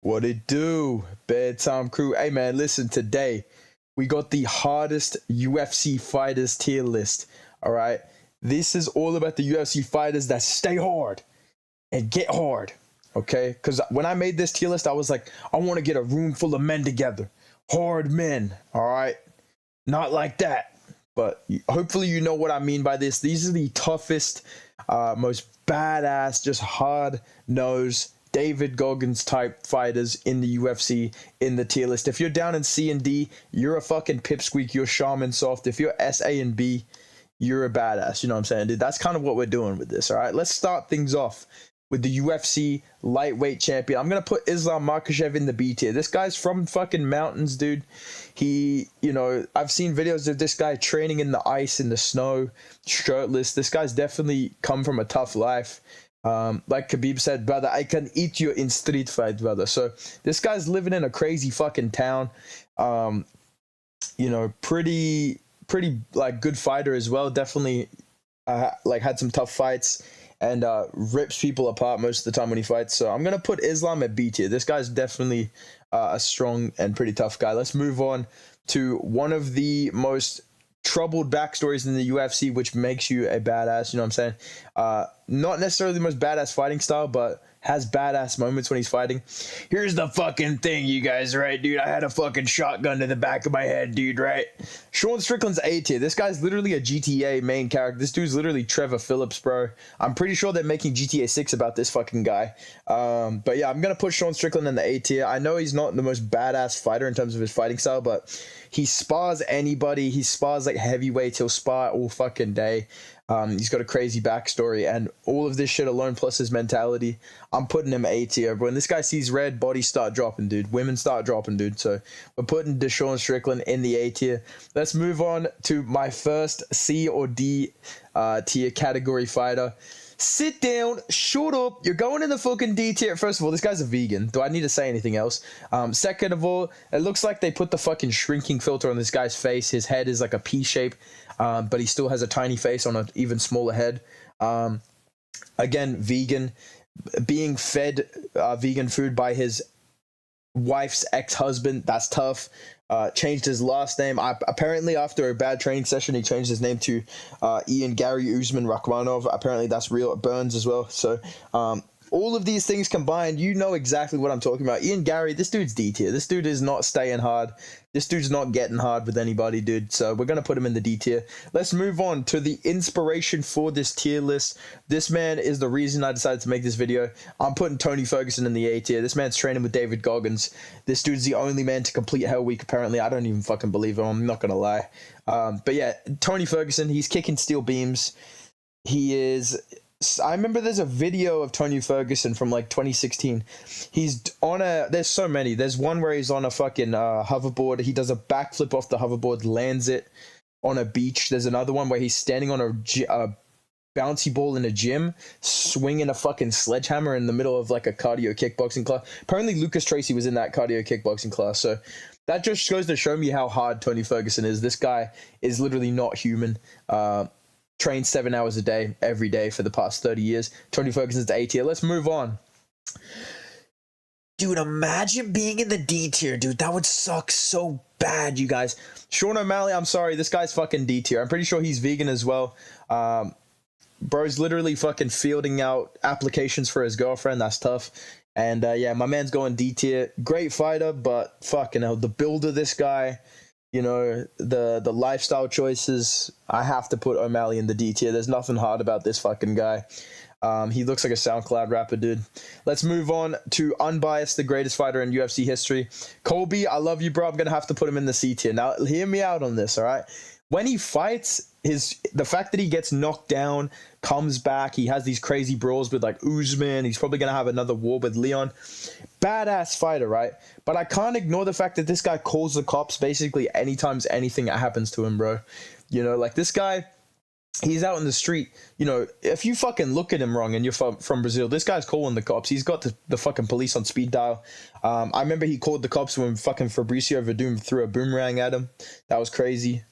What it do, bedtime crew? Hey man, listen, today we got the hardest UFC fighters tier list. All right, this is all about the UFC fighters that stay hard and get hard. Okay, because when I made this tier list, I was like, I want to get a room full of men together, hard men. All right, not like that, but hopefully you know what I mean by this. These are the toughest, most badass, just hard nosed David Goggins type fighters in the UFC in the tier list. If you're down in C and D, you're a fucking pipsqueak, you're Shaman Soft. If you're S, A, and B, you're a badass. You know what I'm saying, dude? That's kind of what we're doing with this, all right? Let's start things off with the UFC lightweight champion. I'm going to put Islam Makhachev in the B tier. This guy's from fucking mountains, dude. I've seen videos of this guy training in the ice, in the snow, shirtless. This guy's definitely come from a tough life. Like Khabib said, brother, I can eat you in street fight, brother. So this guy's living in a crazy fucking town. Pretty like good fighter as well. Definitely had some tough fights and rips people apart most of the time when he fights. So I'm gonna put Islam at B tier. This guy's definitely a strong and pretty tough guy. Let's move on to one of the most troubled backstories in the UFC, which makes you a badass. You know what I'm saying? Not necessarily the most badass fighting style, but has badass moments when he's fighting. Here's the fucking thing, you guys, right, dude? I had a fucking shotgun to the back of my head, dude, right? Sean Strickland's A tier. This guy's literally a GTA main character. This dude's literally Trevor Phillips, bro. I'm pretty sure they're making GTA 6 about this fucking guy. But yeah, I'm gonna put Sean Strickland in the A tier. I know he's not the most badass fighter in terms of his fighting style, but he spars anybody. He spars like heavyweights. He'll spar all fucking day. He's got a crazy backstory, and all of this shit alone plus his mentality, I'm putting him A tier. When this guy sees red, bodies start dropping, dude. Women start dropping, dude. So we're putting Sean Strickland in the A tier. Let's move on to my first C or D tier category fighter. Sit down, shut up. You're going in the fucking D tier. First of all, this guy's a vegan. Do I need to say anything else? Second of all, it looks like they put the fucking shrinking filter on this guy's face. His head is like a P shape, but he still has a tiny face on an even smaller head. Again, vegan. Being fed vegan food by his wife's ex-husband, that's tough. Changed his last name. Apparently, after a bad training session, he changed his name to Ian Gary Usman Rakhmonov. Apparently, that's real. It burns as well. So, all of these things combined, you know exactly what I'm talking about. Ian Gary, this dude's D tier. This dude is not staying hard. This dude's not getting hard with anybody, dude. So we're going to put him in the D tier. Let's move on to the inspiration for this tier list. This man is the reason I decided to make this video. I'm putting Tony Ferguson in the A tier. This man's training with David Goggins. This dude's the only man to complete Hell Week, apparently. I don't even fucking believe him. I'm not going to lie. But yeah, Tony Ferguson, he's kicking steel beams. He is... I remember there's a video of Tony Ferguson from like 2016. He's on there's so many. There's one where he's on a fucking hoverboard. He does a backflip off the hoverboard, lands it on a beach. There's another one where he's standing on a bouncy ball in a gym, swinging a fucking sledgehammer in the middle of like a cardio kickboxing class. Apparently Lucas Tracy was in that cardio kickboxing class. So that just goes to show me how hard Tony Ferguson is. This guy is literally not human. Trained 7 hours a day, every day for the past 30 years. Tony Ferguson's the A tier. Let's move on. Dude, imagine being in the D tier, dude. That would suck so bad, you guys. Sean O'Malley, I'm sorry. This guy's fucking D tier. I'm pretty sure he's vegan as well. Bro's literally fucking fielding out applications for his girlfriend. That's tough. And yeah, my man's going D tier. Great fighter, but fucking hell, the build of this guy... You know, the lifestyle choices, I have to put O'Malley in the D tier. There's nothing hard about this fucking guy. He looks like a SoundCloud rapper, dude. Let's move on to Unbiased, the greatest fighter in UFC history. Colby, I love you, bro. I'm going to have to put him in the C tier. Now, hear me out on this, all right? When he fights, the fact that he gets knocked down, comes back, he has these crazy brawls with like Usman, he's probably going to have another war with Leon. Badass fighter, right? But I can't ignore the fact that this guy calls the cops basically anytime anything that happens to him, bro. You know, like this guy, he's out in the street. You know, if you fucking look at him wrong and you're from Brazil, this guy's calling the cops. He's got the fucking police on speed dial. I remember he called the cops when fucking Fabricio Verdum threw a boomerang at him. That was crazy.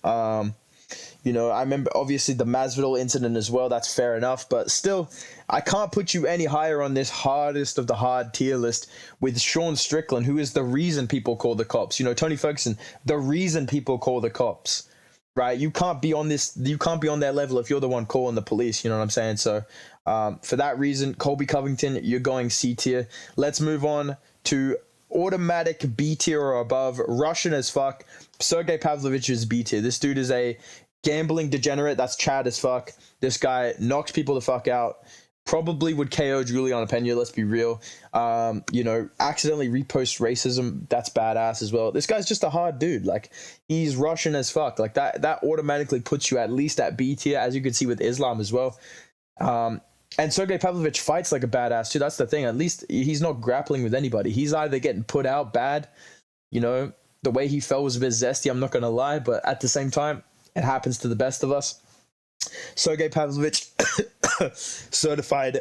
You know, I remember obviously the Masvidal incident as well. That's fair enough, but still, I can't put you any higher on this hardest of the hard tier list with Sean Strickland, who is the reason people call the cops. You know, Tony Ferguson, the reason people call the cops, right? You can't be on this. You can't be on their level if you're the one calling the police. You know what I'm saying? So, for that reason, Colby Covington, you're going C tier. Let's move on to automatic B tier or above. Russian as fuck. Sergey Pavlovich is B tier. This dude is a gambling degenerate. That's Chad as fuck. This guy knocks people the fuck out. Probably would KO Juliana Pena, let's be real. You know, accidentally repost racism. That's badass as well. This guy's just a hard dude. Like, he's Russian as fuck. Like, that automatically puts you at least at B tier, as you can see with Islam as well. And Sergey Pavlovich fights like a badass too. That's the thing. At least he's not grappling with anybody. He's either getting put out bad, you know, the way he fell was a bit zesty, I'm not going to lie, but at the same time, it happens to the best of us. Sergey Pavlovich, certified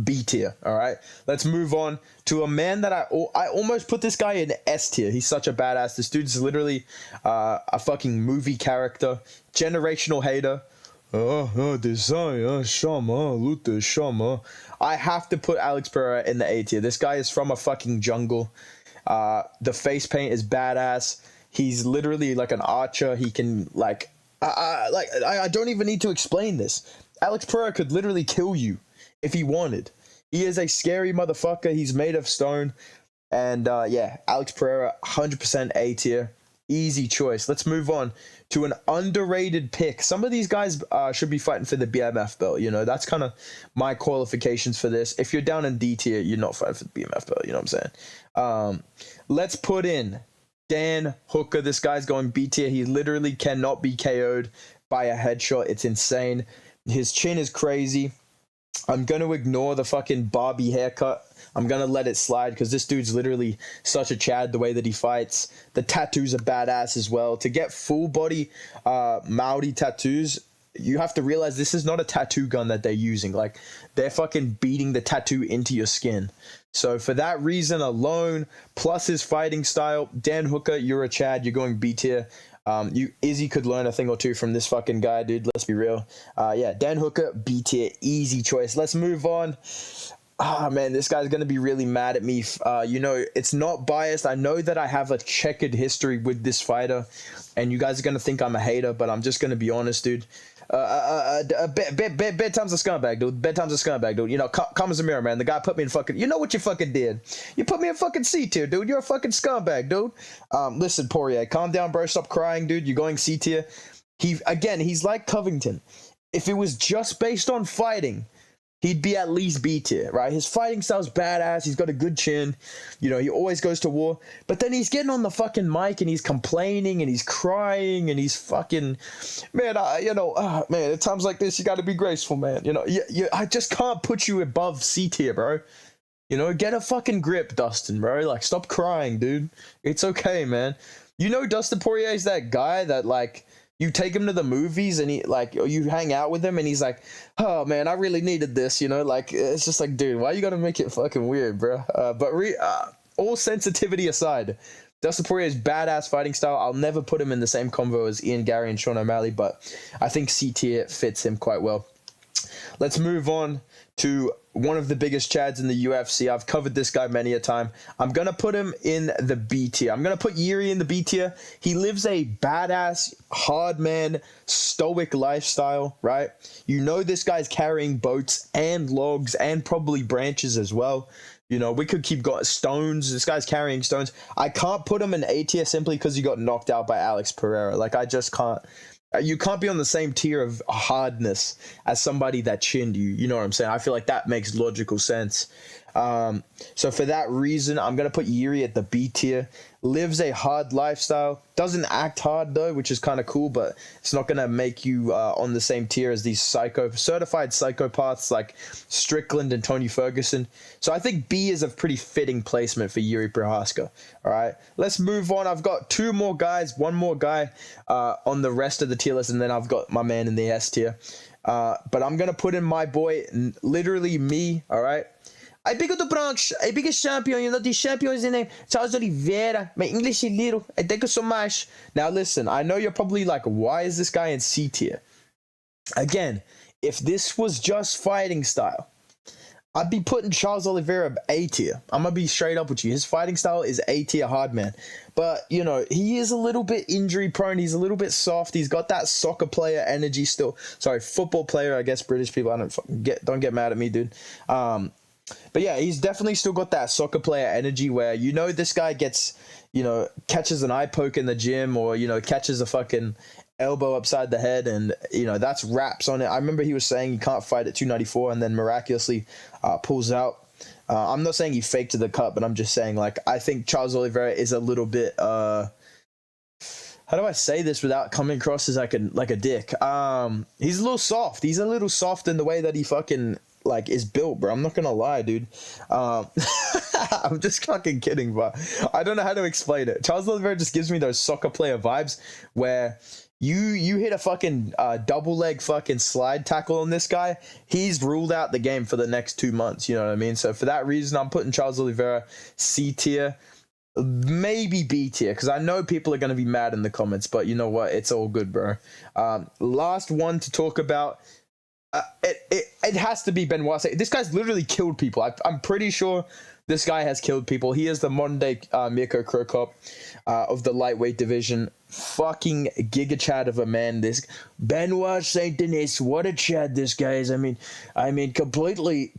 B tier. All right, let's move on to a man that I almost put this guy in S tier. He's such a badass. This dude's literally a fucking movie character, generational hater. I have to put Alex Pereira in the A tier. This guy is from a fucking jungle. The face paint is badass. He's literally like an archer. He can I don't even need to explain this. Alex Pereira could literally kill you if he wanted. He is a scary motherfucker. He's made of stone. And yeah, Alex Pereira, 100% A tier. Easy choice. Let's move on to an underrated pick. Some of these guys should be fighting for the BMF belt. You know, that's kind of my qualifications for this. If you're down in D tier, you're not fighting for the BMF belt. You know what I'm saying? Let's put in Dan Hooker. This guy's going B tier. He literally cannot be KO'd by a headshot. It's insane. His chin is crazy. I'm going to ignore the fucking Barbie haircut. I'm going to let it slide because this dude's literally such a Chad the way that he fights. The tattoos are badass as well. To get full body Maori tattoos, you have to realize this is not a tattoo gun that they're using. Like, they're fucking beating the tattoo into your skin. So for that reason alone, plus his fighting style, Dan Hooker, you're a Chad. You're going B tier. Izzy could learn a thing or two from this fucking guy, dude. Let's be real. Yeah, Dan Hooker, B tier, easy choice. Let's move on. Man, this guy's gonna be really mad at me. You know, it's not biased. I know that I have a checkered history with this fighter, and you guys are gonna think I'm a hater, but I'm just gonna be honest, dude. Bedtime's a scumbag, dude. Bedtime's a scumbag, dude. You know, calm as a mirror, man. The guy put me in fucking. You know what you fucking did? You put me in fucking C tier, dude. You're a fucking scumbag, dude. Listen, Poirier, calm down, bro. Stop crying, dude. You're going C tier. He's like Covington. If it was just based on fighting, he'd be at least B tier, right? His fighting style's badass. He's got a good chin. You know, he always goes to war. But then he's getting on the fucking mic and he's complaining and he's crying and he's fucking, man, man, at times like this, you got to be graceful, man. You know, I just can't put you above C tier, bro. You know, get a fucking grip, Dustin, bro. Like, stop crying, dude. It's okay, man. You know, Dustin Poirier is that guy that, like, you take him to the movies and or you hang out with him and he's like, oh man, I really needed this, you know, like, it's just like, dude, why you gotta make it fucking weird, bro? All sensitivity aside, Dustin Poirier's badass fighting style, I'll never put him in the same convo as Ian Gary and Sean O'Malley, but I think C tier fits him quite well. Let's move on to one of the biggest Chads in the UFC. I've covered this guy many a time. I'm going to put him in the B tier. I'm going to put Yuri in the B tier. He lives a badass, hard man, stoic lifestyle, right? You know this guy's carrying boats and logs and probably branches as well. You know, we could keep going. Stones. This guy's carrying stones. I can't put him in A tier simply because he got knocked out by Alex Pereira. Like, I just can't. You can't be on the same tier of hardness as somebody that chinned you. You know what I'm saying? I feel like that makes logical sense. So for that reason, I'm going to put Yuri at the B tier. Lives a hard lifestyle. Doesn't act hard, though, which is kind of cool, but it's not going to make you on the same tier as these certified psychopaths like Strickland and Tony Ferguson. So I think B is a pretty fitting placement for Yuri Prochazka. All right, let's move on. I've got one more guy on the rest of the tier list, and then I've got my man in the S tier. But I'm going to put in my boy, literally me, all right? I pick up the Bronx. I biggest champion. You know, the champion is in name. Charles Oliveira. My English is little. I thank you so much. Now, listen, I know you're probably like, why is this guy in C tier? Again, if this was just fighting style, I'd be putting Charles Oliveira A tier. I'm going to be straight up with you. His fighting style is A tier hard man. But, you know, he is a little bit injury prone. He's a little bit soft. He's got that soccer player energy still. Sorry, football player, I guess British people, don't get mad at me, dude. But yeah, he's definitely still got that soccer player energy where, you know, this guy gets, you know, catches an eye poke in the gym or, you know, catches a fucking elbow upside the head and, you know, that's wraps on it. I remember he was saying he can't fight at 294 and then miraculously pulls out. I'm not saying he faked to the cut, but I'm just saying, like, I think Charles Oliveira is a little bit, how do I say this without coming across as like a dick? He's a little soft. He's a little soft in the way that he fucking, like, is built, bro. I'm not gonna lie, dude. I'm just fucking kidding, but I don't know how to explain it. Charles Oliveira just gives me those soccer player vibes where you hit a fucking double leg fucking slide tackle on this guy, he's ruled out the game for the next 2 months. You know what I mean? So for that reason, I'm putting Charles Oliveira C tier, maybe B tier, because I know people are going to be mad in the comments, but you know what? It's all good, bro. Last one to talk about. It has to be Benoit. This guy's literally killed people. I'm pretty sure this guy has killed people. He is the modern day Mirko Cro Cop of the lightweight division. Fucking giga chad of a man. This Benoit Saint Denis, what a chad this guy is. I mean, completely,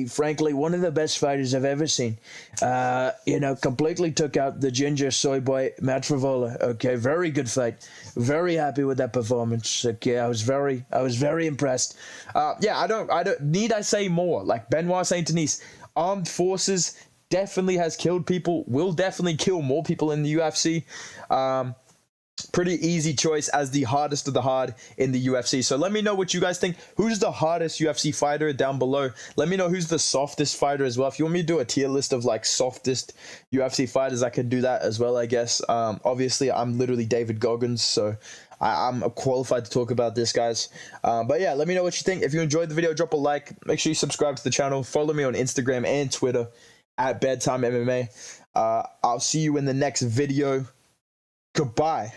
frankly, one of the best fighters I've ever seen. You know, completely took out the ginger soy boy Matt Frivola. Okay, very good fight. Very happy with that performance. Okay, I was very impressed. Yeah, I don't need I say more. Like Benoit Saint Denis, armed forces, definitely has killed people. Will definitely kill more people in the UFC. Pretty easy choice as the hardest of the hard in the UFC. So let me know what you guys think. Who's the hardest UFC fighter down below? Let me know who's the softest fighter as well. If you want me to do a tier list of like softest UFC fighters, I could do that as well, I guess. Obviously, I'm literally David Goggins, so I'm qualified to talk about this, guys. But yeah, let me know what you think. If you enjoyed the video, drop a like. Make sure you subscribe to the channel. Follow me on Instagram and Twitter at Bedtime MMA. I'll see you in the next video. Goodbye.